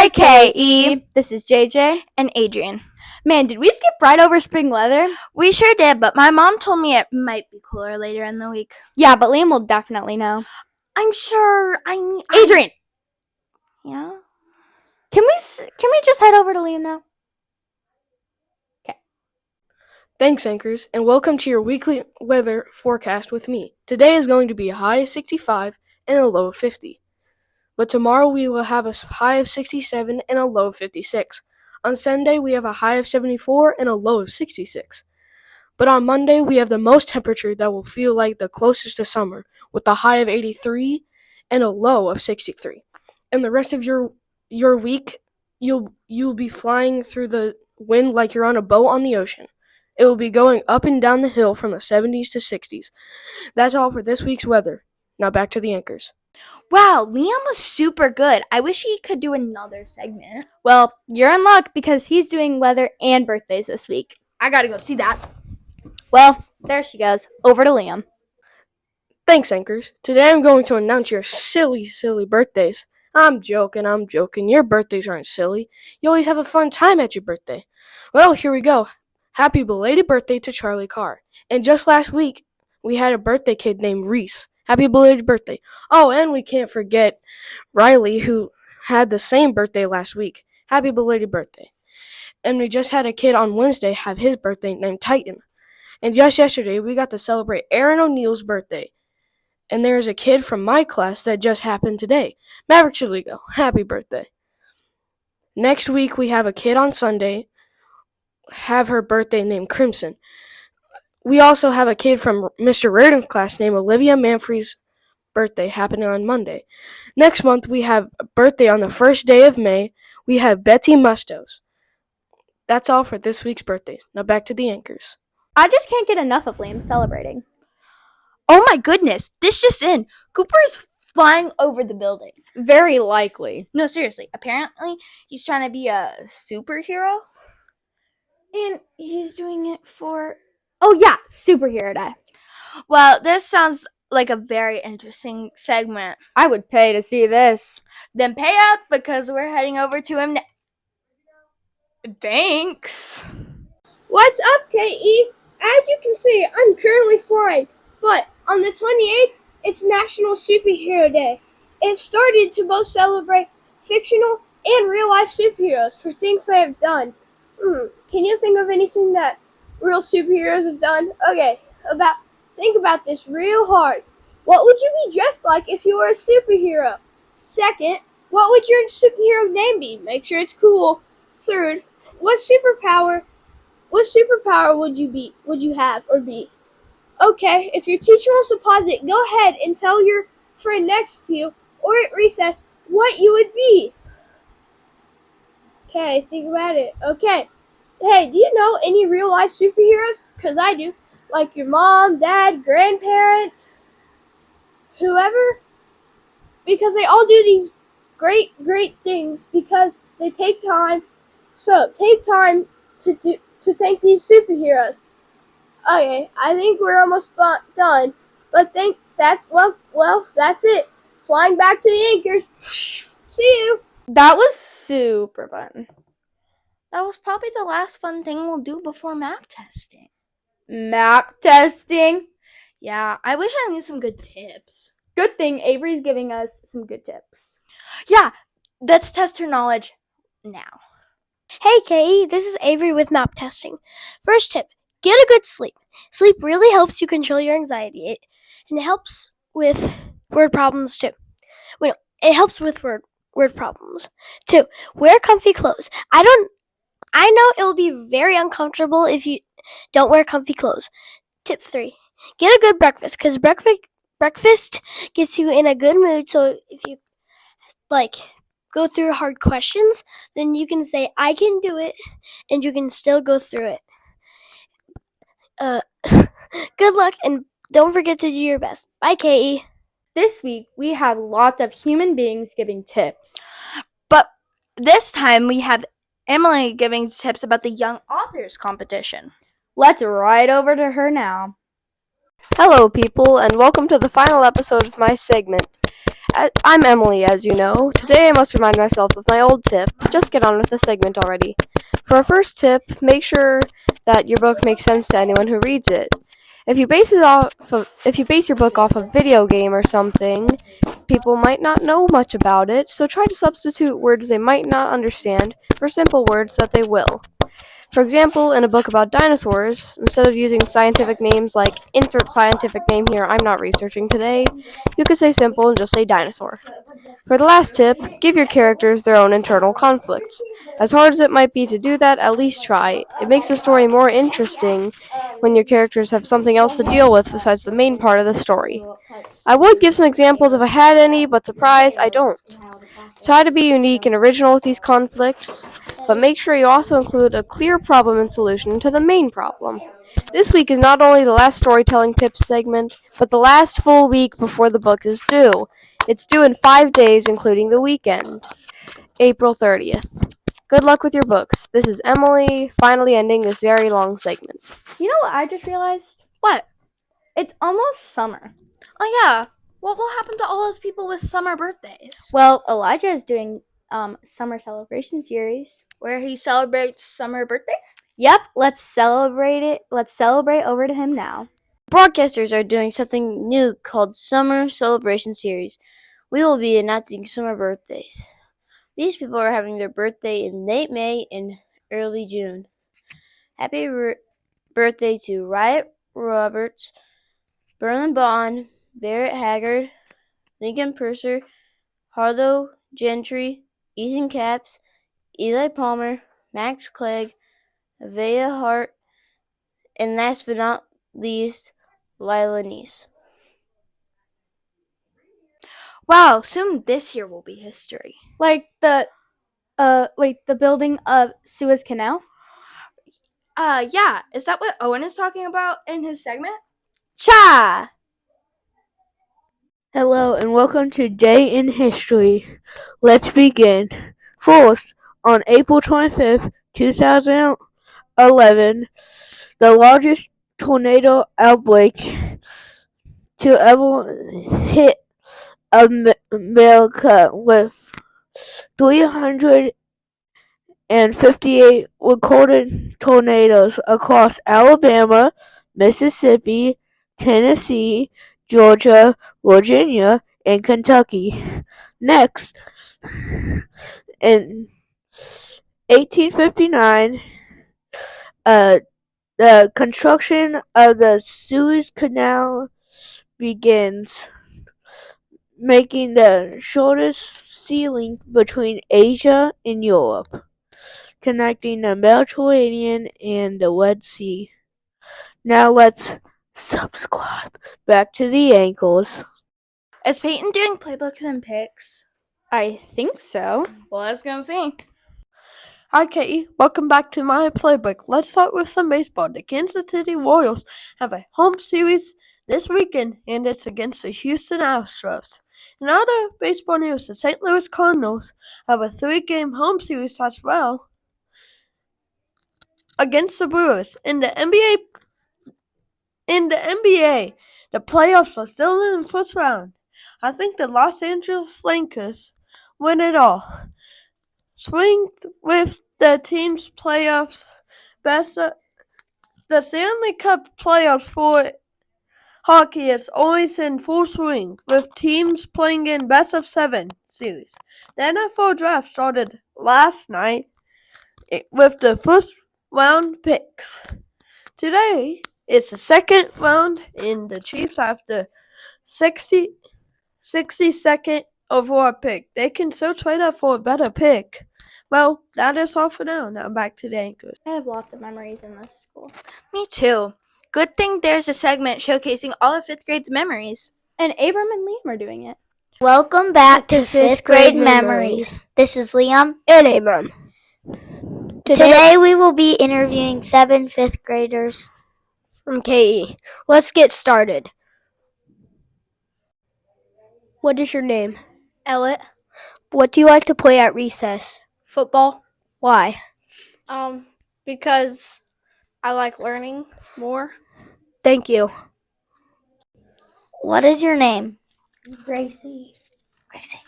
Hi, K.E. This is JJ. And Adrian. Man, did we skip right over spring weather? We sure did, but my mom told me it might be cooler later in the week. Yeah, but Liam will definitely know. I'm sure. Adrian! Yeah? Can we just head over to Liam now? Okay. Thanks, Anchors, and welcome to your weekly weather forecast with me. Today is going to be a high of 65 and a low of 50. But tomorrow we will have a high of 67 and a low of 56. On Sunday we have a high of 74 and a low of 66. But on Monday we have the most temperature that will feel like the closest to summer, with a high of 83 and a low of 63. And the rest of your week you'll be flying through the wind like you're on a boat on the ocean. It will be going up and down the hill from the 70s to 60s. That's all for this week's weather. Now back to the Anchors. Wow, Liam was super good. I wish he could do another segment. Well, you're in luck because he's doing weather and birthdays this week. I gotta go see that. Well, there she goes. Over to Liam. Thanks, Anchors. Today I'm going to announce your silly birthdays. I'm joking. Your birthdays aren't silly. You always have a fun time at your birthday. Well, here we go. Happy belated birthday to Charlie Carr. And just last week, we had a birthday kid named Reese. Happy belated birthday. Oh, and we can't forget Riley, who had the same birthday last week. Happy belated birthday. And we just had a kid on Wednesday have his birthday named Titan. And just yesterday, we got to celebrate Aaron O'Neill's birthday. And there's a kid from my class that just happened today. Maverick Chiligo. Happy birthday. Next week, we have a kid on Sunday have her birthday named Crimson. We also have a kid from Mr. Reardon's class named Olivia Manfrey's birthday happening on Monday. Next month, we have a birthday on the first day of May. We have Betsy Mustos. That's all for this week's birthdays. Now back to the Anchors. I just can't get enough of Liam celebrating. Oh my goodness, this just in. Cooper is flying over the building. Very likely. No, seriously. Apparently, he's trying to be a superhero. And he's doing it for... Oh yeah, Superhero Day. Well, this sounds like a very interesting segment. I would pay to see this. Then pay up because we're heading over to him now. Thanks. What's up, K.E.? As you can see, I'm currently flying, but on the 28th, it's National Superhero Day. It started to both celebrate fictional and real-life superheroes for things they have done. Can you think of anything that real superheroes have done? Okay, think about this real hard. What would you be dressed like if you were a superhero? Second, what would your superhero name be? Make sure it's cool. Third, what superpower would you have or be? Okay, if your teacher wants to pause it, go ahead and tell your friend next to you or at recess what you would be. Okay, think about it. Okay. Hey, do you know any real life superheroes? 'Cause I do. Like your mom, dad, grandparents, whoever. Because they all do these great things because they take time. So, take time to thank these superheroes. Okay, I think we're almost done. But that's it. Flying back to the Anchors. See you. That was super fun. That was probably the last fun thing we'll do before map testing. Map testing? Yeah, I wish I knew some good tips. Good thing Avery's giving us some good tips. Yeah, let's test her knowledge now. Hey K.E., this is Avery with map testing. First tip, get a good sleep. Sleep really helps you control your anxiety, and it helps with word problems too. It helps with word problems. 2, wear comfy clothes. I know it will be very uncomfortable if you don't wear comfy clothes. Tip 3, get a good breakfast, because breakfast gets you in a good mood, so if you go through hard questions, then you can say, I can do it, and you can still go through it. Good luck, and don't forget to do your best. Bye, K.E. This week, we have lots of human beings giving tips. But this time, we have Emily giving tips about the Young Authors Competition. Let's ride over to her now. Hello, people, and welcome to the final episode of my segment. I'm Emily, as you know. Today I must remind myself of my old tip. Just get on with the segment already. For our first tip, make sure that your book makes sense to anyone who reads it. If you base your book off a video game or something, people might not know much about it, so try to substitute words they might not understand for simple words that they will. For example, in a book about dinosaurs, instead of using scientific names like insert scientific name here, I'm not researching today, you could say simple and just say dinosaur. For the last tip, give your characters their own internal conflicts. As hard as it might be to do that, at least try. It makes the story more interesting when your characters have something else to deal with besides the main part of the story. I would give some examples if I had any, but surprise, I don't. Try to be unique and original with these conflicts, but make sure you also include a clear problem and solution to the main problem. This week is not only the last storytelling tips segment, but the last full week before the book is due. It's due in 5 days, including the weekend, April 30th. Good luck with your books. This is Emily, finally ending this very long segment. You know what I just realized? What? It's almost summer. Oh yeah. What will happen to all those people with summer birthdays? Well, Elijah is doing summer celebration series. Where he celebrates summer birthdays? Yep, let's celebrate it. Let's celebrate over to him now. Broadcasters are doing something new called Summer Celebration Series. We will be announcing summer birthdays. These people are having their birthday in late May and early June. Happy birthday to Riot Roberts, Berlin Bond, Barrett Haggard, Lincoln Purser, Harlow Gentry, Ethan Capps, Eli Palmer, Max Clegg, Avea Hart, and last but not least, Lila Neese. Wow, soon this year will be history. Like the building of Suez Canal? Yeah. Is that what Owen is talking about in his segment? Cha! Hello and welcome to Day in History. Let's begin. First, on April 25th, 2011, the largest tornado outbreak to ever hit America with 358 recorded tornadoes across Alabama, Mississippi, Tennessee, Georgia, Virginia, and Kentucky. Next, in 1859, the construction of the Suez Canal begins, making the shortest sea link between Asia and Europe, connecting the Mediterranean and the Red Sea. Now let's subscribe. Back to the ankles. Is Peyton doing playbooks and picks? I think so. Well, let's go see. Hi, Katie. Welcome back to my playbook. Let's start with some baseball. The Kansas City Royals have a home series this weekend, and it's against the Houston Astros. In other baseball news, the St. Louis Cardinals have a 3-game home series as well against the Brewers. In the NBA, the playoffs are still in the first round. I think the Los Angeles Lakers win it all. Swing with the team's playoffs. The Stanley Cup playoffs for hockey is always in full swing, with teams playing in best-of-7 series. The NFL draft started last night with the first round picks. Today is the second round, and the Chiefs have the 62nd overall pick. They can still trade up for a better pick. Well, that is all for now. Now back to the anchors. I have lots of memories in this school. Me too. Good thing there's a segment showcasing all of 5th grade's memories. And Abram and Liam are doing it. Welcome back to 5th grade memories. This is Liam And Abram. Today we will be interviewing 7 5th graders. From KE. Let's get started. What is your name? Ellett. What do you like to play at recess? Football. Why? Because I like learning more. Thank you. What is your name? Gracie. Gracie.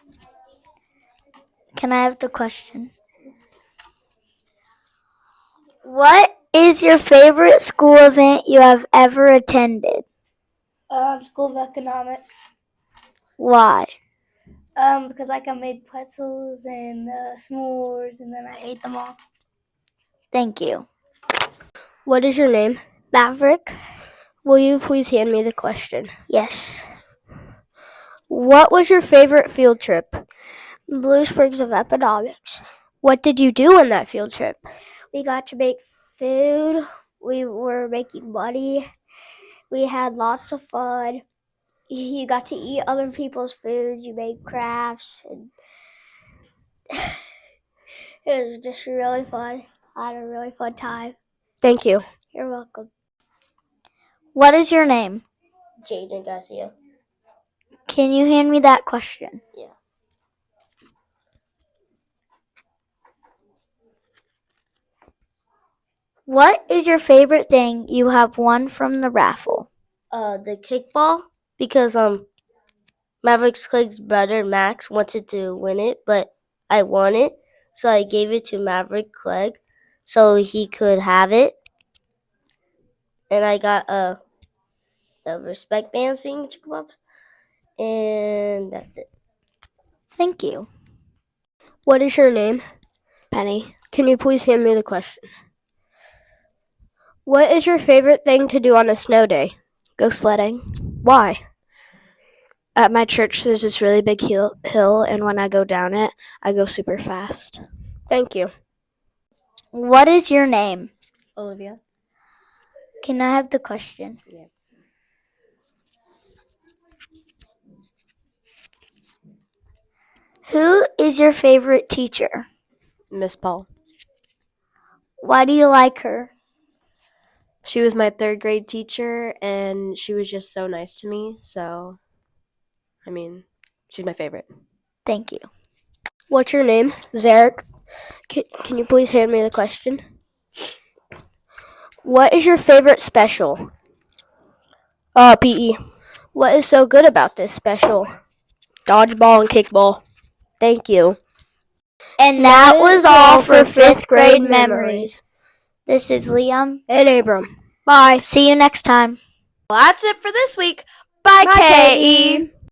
Can I have the question? What is your favorite school event you have ever attended? School of Economics. Why? Because I made pretzels and s'mores, and then I ate them all. Thank you. What is your name? Maverick? Will you please hand me the question? Yes. What was your favorite field trip? Blue Sprigs of Economics. What did you do on that field trip? We got to make food. We were making money. We had lots of fun. You got to eat other people's foods. You made crafts. And it was just really fun. I had a really fun time. Thank you. You're welcome. What is your name? Jaden Garcia. Can you hand me that question? Yeah. What is your favorite thing you have won from the raffle? The kickball, because Maverick's Craig's brother Max wanted to win it, but I won it, so I gave it to Maverick Craig so he could have it. And I got a respect band thing, Chicken Pops, and that's it. Thank you. What is your name? Penny. Can you please hand me the question? What is your favorite thing to do on a snow day? Go sledding. Why? At my church, there's this really big hill, and when I go down it, I go super fast. Thank you. What is your name? Olivia. Can I have the question? Yeah. Who is your favorite teacher? Miss Paul. Why do you like her? She was my 3rd grade teacher, and she was just so nice to me. So, she's my favorite. Thank you. What's your name? Zarek. Can you please hand me the question? What is your favorite special? PE. What is so good about this special? Dodgeball and kickball. Thank you. And that was all for 5th grade memories. This is Liam And Abram. Bye. See you next time. Well, that's it for this week. Bye, KE.